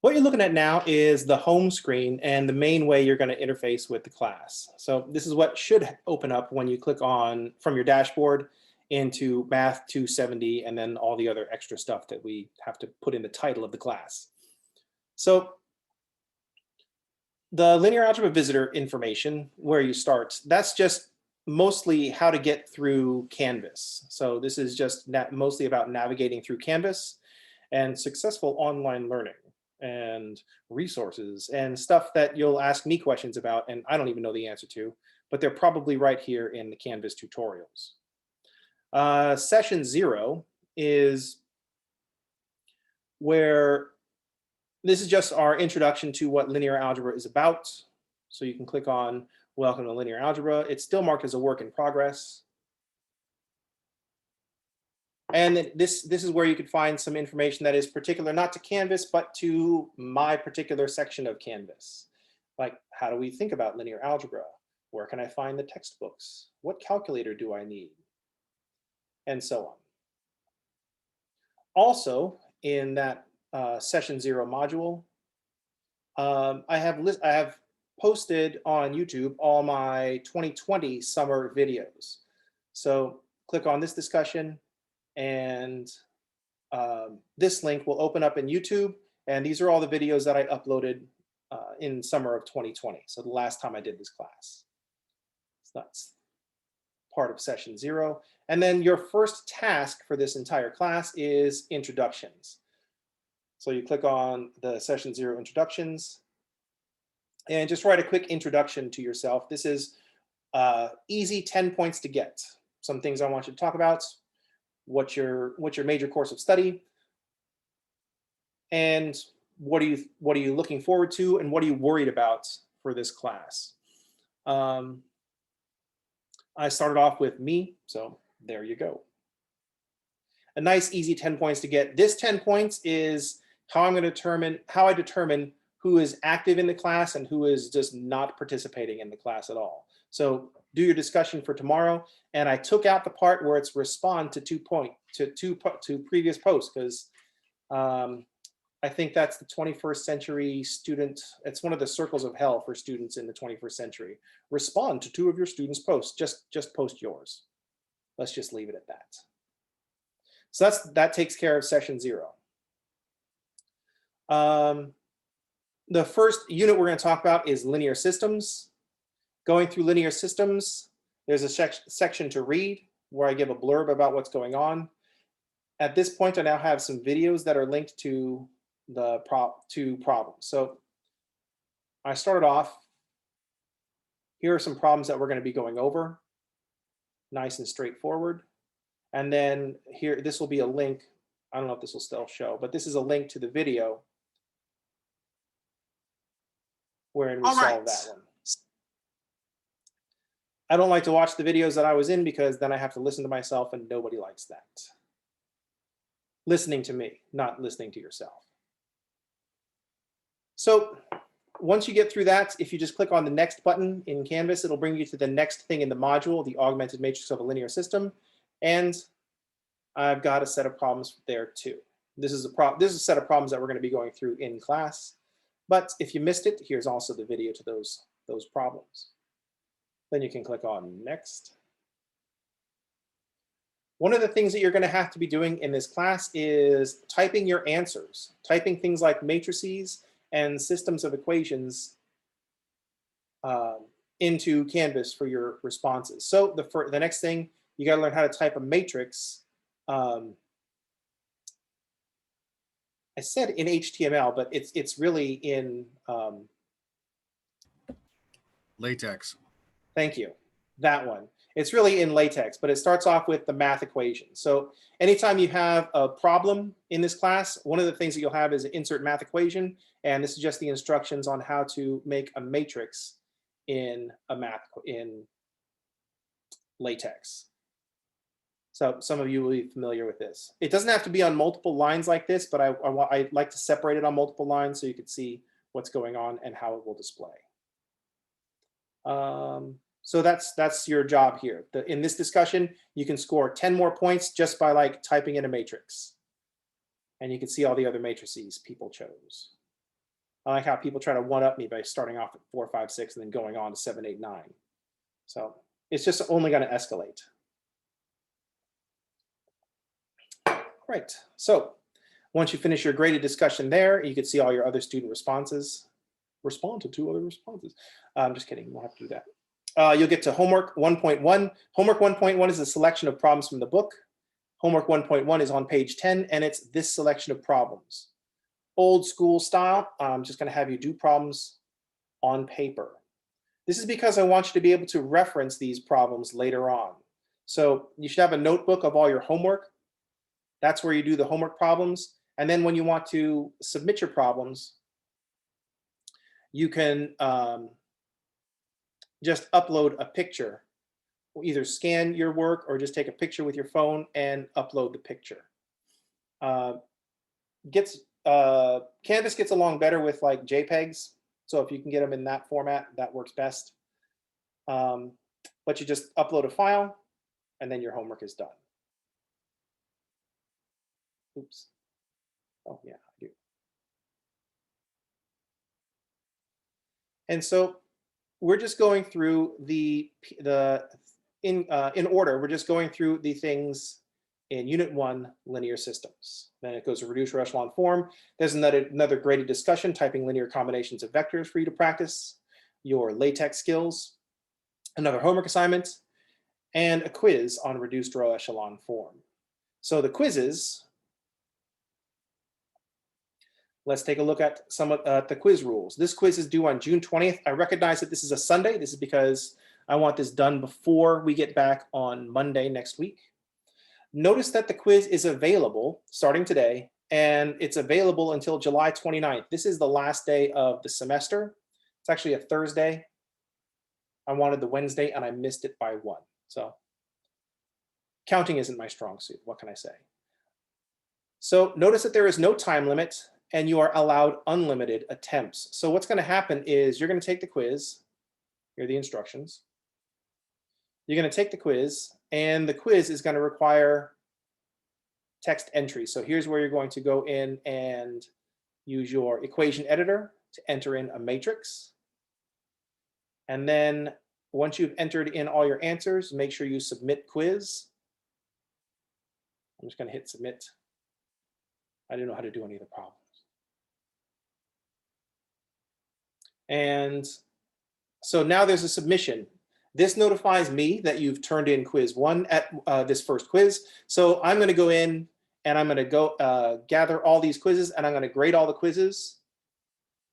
What you're looking at now is the home screen and the main way you're going to interface with the class. So this is what should open up when you click on from your dashboard into Math 270 and then all the other extra stuff that we have to put in the title of the class. So the linear algebra visitor information, where you start, that's just mostly how to get through Canvas. So this is just mostly about navigating through Canvas and successful online learning and resources and stuff that you'll ask me questions about and I don't even know the answer to, but they're probably right here in the Canvas tutorials. Session 0 is where this is just our introduction to what linear algebra is about. So you can click on Welcome to Linear Algebra. It's still marked as a work in progress. And this is where you could find some information that is particular, not to Canvas, but to my particular section of Canvas. Like, how do we think about linear algebra? Where can I find the textbooks? What calculator do I need? And so on. Also, in that Session 0 module, I have posted on YouTube all my 2020 summer videos. So click on this discussion, and this link will open up in YouTube. And these are all the videos that I uploaded in summer of 2020. So the last time I did this class. So that's part of Session 0. And then your first task for this entire class is introductions. So you click on the Session 0 introductions and just write a quick introduction to yourself. This is easy 10 points to get. Some things I want you to talk about. What's your major course of study, and what are you looking forward to, and what are you worried about for this class? I started off with me, so there you go. A nice easy 10 points to get. This 10 points is how I determine who is active in the class and who is just not participating in the class at all. So do your discussion for tomorrow, and I took out the part where it's respond to previous posts, because I think that's the 21st century student. It's one of the circles of hell for students in the 21st century. Respond to 2 of your students' posts. Just post yours. Let's just leave it at that. So that takes care of Session 0. The first unit we're going to talk about is linear systems. Going through linear systems, there's a section to read where I give a blurb about what's going on. At this point, I now have some videos that are linked to the problems. So I started off, here are some problems that we're going to be going over. Nice and straightforward. And then here, this will be a link. I don't know if this will still show, but this is a link to the video wherein we solve that one. I don't like to watch the videos that I was in because then I have to listen to myself, and nobody likes that. Listening to me, not listening to yourself. So once you get through that, if you just click on the next button in Canvas, it'll bring you to the next thing in the module, the augmented matrix of a linear system. And I've got a set of problems there too. This is a set of problems that we're going to be going through in class. But if you missed it, here's also the video to those problems. Then you can click on next. One of the things that you're going to have to be doing in this class is typing your answers, typing things like matrices and systems of equations into Canvas for your responses. So the next thing, you got to learn how to type a matrix. I said in HTML, but it's really in LaTeX. Thank you. That one. It's really in LaTeX, but it starts off with the math equation. So anytime you have a problem in this class, one of the things that you'll have is an insert math equation. And this is just the instructions on how to make a matrix in LaTeX. So some of you will be familiar with this. It doesn't have to be on multiple lines like this, but I like to separate it on multiple lines so you can see what's going on and how it will display. So that's your job here. In this discussion, you can score 10 more points just by like typing in a matrix. And you can see all the other matrices people chose. I like how people try to one-up me by starting off at 4, 5, 6, and then going on to 7, 8, 9. So it's just only going to escalate. Right. So once you finish your graded discussion there, you can see all your other student responses. Responded to other responses. I'm just kidding. We'll have to do that. You'll get to homework 1.1. Homework 1.1 is a selection of problems from the book. Homework 1.1 is on page 10, and it's this selection of problems. Old school style, I'm just going to have you do problems on paper. This is because I want you to be able to reference these problems later on. So you should have a notebook of all your homework. That's where you do the homework problems. And then when you want to submit your problems, you can just upload a picture. Either scan your work or just take a picture with your phone and upload the picture. Canvas gets along better with like JPEGs. So if you can get them in that format, that works best. But you just upload a file and then your homework is done. Oops. Oh yeah, I do. And so we're just going through in order, we're just going through the things in Unit 1, linear systems. Then it goes to reduced row echelon form. There's another graded discussion, typing linear combinations of vectors for you to practice, your LaTeX skills, another homework assignment, and a quiz on reduced row echelon form. So the quizzes, let's take a look at some of the quiz rules. This quiz is due on June 20th. I recognize that this is a Sunday. This is because I want this done before we get back on Monday next week. Notice that the quiz is available starting today, and it's available until July 29th. This is the last day of the semester. It's actually a Thursday. I wanted the Wednesday, and I missed it by 1. So counting isn't my strong suit. What can I say? So notice that there is no time limit, and you are allowed unlimited attempts. So what's going to happen is you're going to take the quiz. Here are the instructions. You're going to take the quiz, and the quiz is going to require text entry. So here's where you're going to go in and use your equation editor to enter in a matrix. And then once you've entered in all your answers, make sure you submit quiz. I'm just going to hit submit. I didn't know how to do any of the problems. And so now there's a submission. This notifies me that you've turned in quiz 1 at this first quiz. So I'm going to go in and I'm going to go gather all these quizzes, and I'm going to grade all the quizzes.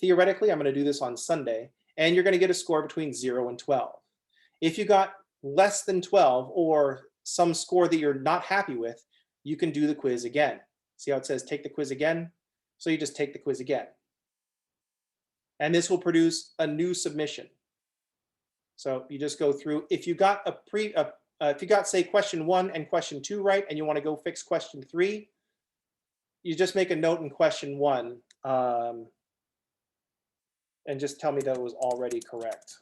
Theoretically, I'm going to do this on Sunday, and you're going to get a score between 0 and 12. If you got less than 12 or some score that you're not happy with, you can do the quiz again. See how it says take the quiz again? So you just take the quiz again. And this will produce a new submission. So you just go through. If you got if you got say question 1 and question 2 right, and you want to go fix question 3, you just make a note in question 1 and just tell me that it was already correct.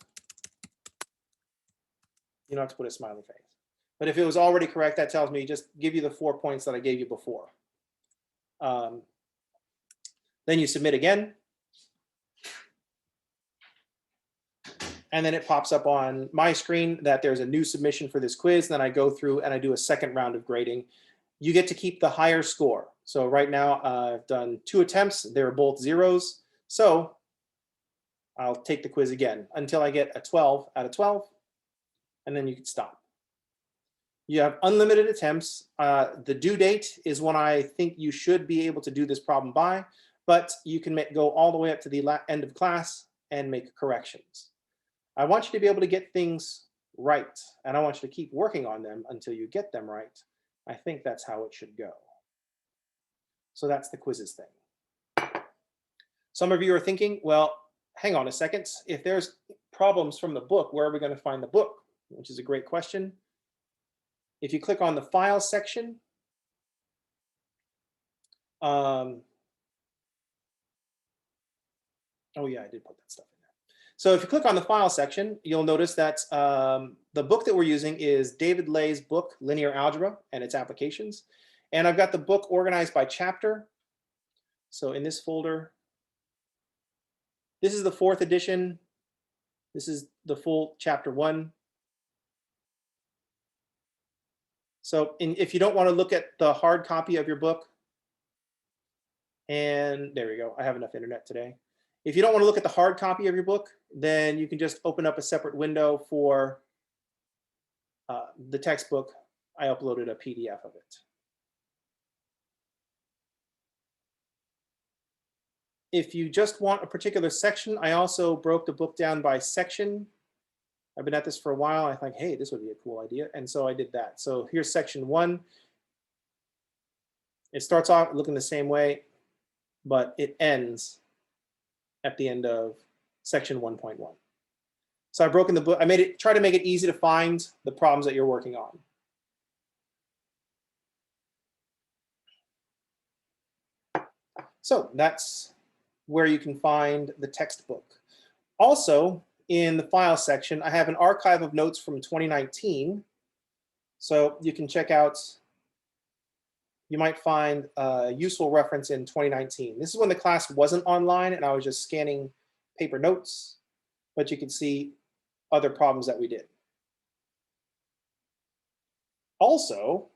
You don't have to put a smiley face. But if it was already correct, that tells me just give you the 4 points that I gave you before. Then you submit again. And then it pops up on my screen that there's a new submission for this quiz. Then I go through and I do a second round of grading. You get to keep the higher score. So right now I've done 2 attempts. They're both 0s. So I'll take the quiz again until I get a 12 out of 12. And then you can stop. You have unlimited attempts. The due date is when I think you should be able to do this problem by, but you can go all the way up to the end of class and make corrections. I want you to be able to get things right, and I want you to keep working on them until you get them right. I think that's how it should go. So that's the quizzes thing. Some of you are thinking, well, hang on a second. If there's problems from the book, where are we going to find the book? Which is a great question. If you click on the file section, oh yeah, I did put that stuff in there. So if you click on the file section, you'll notice that the book that we're using is David Lay's book, Linear Algebra and its applications. And I've got the book organized by chapter. So in this folder, This is the 4th edition. This is the full chapter 1. So if you don't want to look at the hard copy of your book, and there we go, I have enough internet today. If you don't want to look at the hard copy of your book, then you can just open up a separate window for the textbook. I uploaded a PDF of it. If you just want a particular section, I also broke the book down by section. I've been at this for a while. I think, hey, this would be a cool idea. And so I did that. So here's section 1. It starts off looking the same way, but it ends at the end of section 1.1. So I've broken the book. I try to make it easy to find the problems that you're working on. So that's where you can find the textbook. Also, in the file section, I have an archive of notes from 2019. So you can check out, you might find a useful reference in 2019. This is when the class wasn't online and I was just scanning paper notes, but you can see other problems that we did. Also,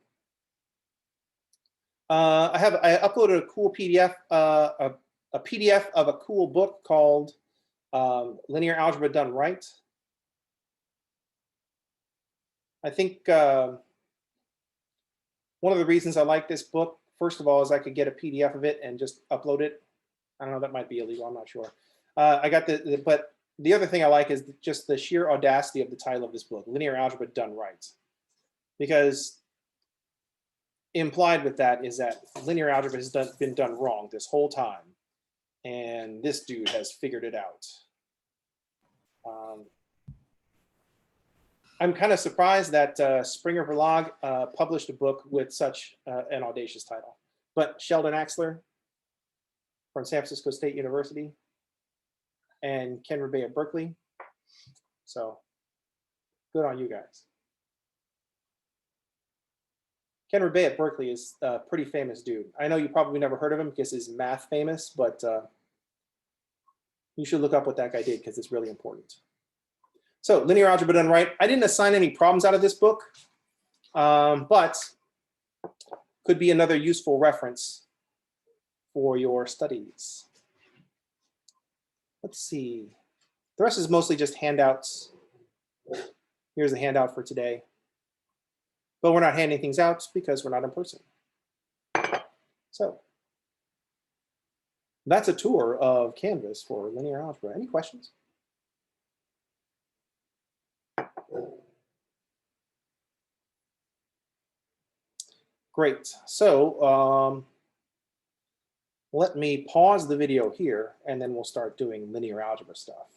I uploaded a cool PDF, a PDF of a cool book called Linear Algebra Done Right. I think one of the reasons I like this book, first of all, is I could get a PDF of it and just upload it. I don't know, that might be illegal, I'm not sure. I got but the other thing I like is just the sheer audacity of the title of this book, Linear Algebra Done Right. Because implied with that is that linear algebra has been done wrong this whole time. And this dude has figured it out. I'm kind of surprised that Springer Verlag published a book with such an audacious title. But Sheldon Axler from San Francisco State University and Ken Rebay at Berkeley. So good on you guys. Ken Rebay at Berkeley is a pretty famous dude. I know you probably never heard of him because he's math famous, but you should look up what that guy did because it's really important. So linear algebra done right. I didn't assign any problems out of this book, but could be another useful reference for your studies. Let's see. The rest is mostly just handouts. Here's a handout for today. But we're not handing things out because we're not in person. So that's a tour of Canvas for linear algebra. Any questions? Great. So let me pause the video here and then we'll start doing linear algebra stuff.